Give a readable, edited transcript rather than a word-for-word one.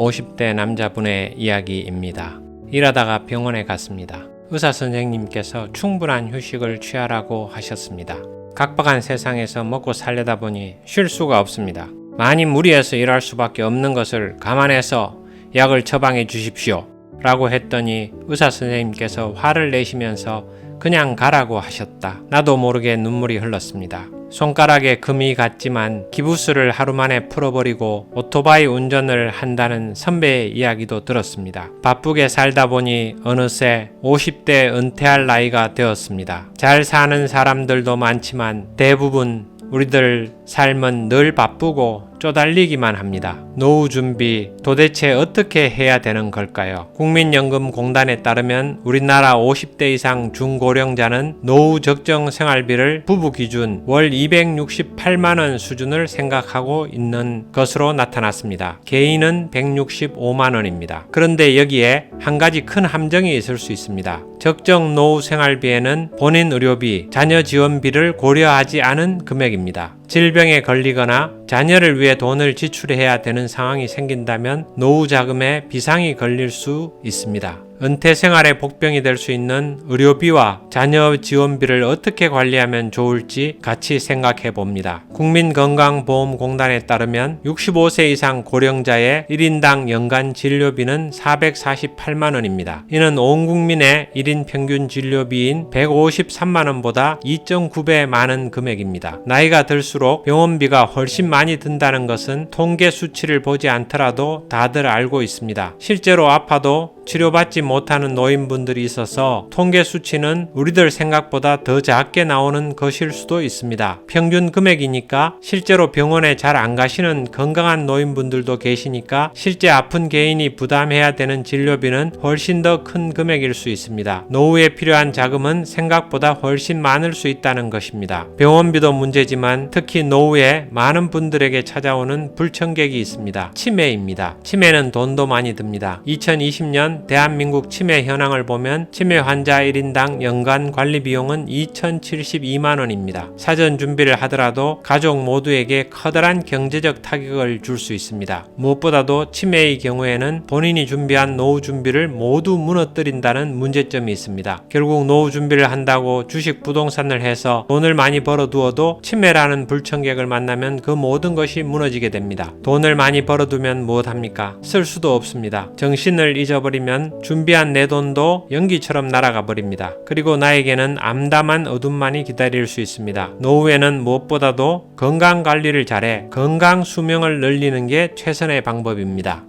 50대 남자분의 이야기입니다. 일하다가 병원에 갔습니다. 의사 선생님께서 충분한 휴식을 취하라고 하셨습니다. 각박한 세상에서 먹고 살려다 보니 쉴 수가 없습니다. 많이 무리해서 일할 수밖에 없는 것을 감안해서 약을 처방해 주십시오 라고 했더니 의사 선생님께서 화를 내시면서 그냥 가라고 하셨다. 나도 모르게 눈물이 흘렀습니다. 손가락에 금이 갔지만 기부스를 하루 만에 풀어버리고 오토바이 운전을 한다는 선배의 이야기도 들었습니다. 바쁘게 살다 보니 어느새 50대 은퇴할 나이가 되었습니다. 잘 사는 사람들도 많지만 대부분 우리들 삶은 늘 바쁘고 쪼달리기만 합니다. 노후 준비 도대체 어떻게 해야 되는 걸까요? 국민연금공단에 따르면 우리나라 50대 이상 중고령자는 노후 적정 생활비를 부부 기준 월 268만원 수준을 생각하고 있는 것으로 나타났습니다. 개인은 165만원입니다. 그런데 여기에 한 가지 큰 함정이 있을 수 있습니다. 적정 노후 생활비에는 본인 의료비, 자녀 지원비를 고려하지 않은 금액입니다. 질병에 걸리거나 자녀를 위해 돈을 지출해야 되는 상황이 생긴다면 노후 자금에 비상이 걸릴 수 있습니다. 은퇴 생활에 복병이 될 수 있는 의료비와 자녀 지원비를 어떻게 관리하면 좋을지 같이 생각해 봅니다. 국민건강보험공단에 따르면 65세 이상 고령자의 1인당 연간 진료비는 448만원입니다. 이는 온 국민의 1인 평균 진료비인 153만원보다 2.9배 많은 금액입니다. 나이가 들수록 병원비가 훨씬 많이 든다는 것은 통계 수치를 보지 않더라도 다들 알고 있습니다. 실제로 아파도 치료받지 못하는 노인분들이 있어서 통계 수치는 우리들 생각보다 더 작게 나오는 것일 수도 있습니다. 평균 금액이니까 실제로 병원에 잘 안 가시는 건강한 노인분들도 계시니까 실제 아픈 개인이 부담해야 되는 진료비는 훨씬 더 큰 금액일 수 있습니다. 노후에 필요한 자금은 생각보다 훨씬 많을 수 있다는 것입니다. 병원비도 문제지만 특히 노후에 많은 분들에게 찾아오는 불청객이 있습니다. 치매입니다. 치매는 돈도 많이 듭니다. 2020년 대한민국 치매 현황을 보면 치매 환자 1인당 연간 관리 비용은 2,072만원입니다. 사전 준비를 하더라도 가족 모두에게 커다란 경제적 타격을 줄 수 있습니다. 무엇보다도 치매의 경우에는 본인이 준비한 노후 준비를 모두 무너뜨린다는 문제점이 있습니다. 결국 노후 준비를 한다고 주식 부동산을 해서 돈을 많이 벌어두어도 치매라는 불청객을 만나면 그 모든 것이 무너지게 됩니다. 돈을 많이 벌어두면 무엇합니까? 쓸 수도 없습니다. 정신을 잊어버리면 준비한 내 돈도 연기처럼 날아가 버립니다. 그리고 나에게는 암담한 어둠만이 기다릴 수 있습니다. 노후에는 무엇보다도 건강 관리를 잘해 건강 수명을 늘리는 게 최선의 방법입니다.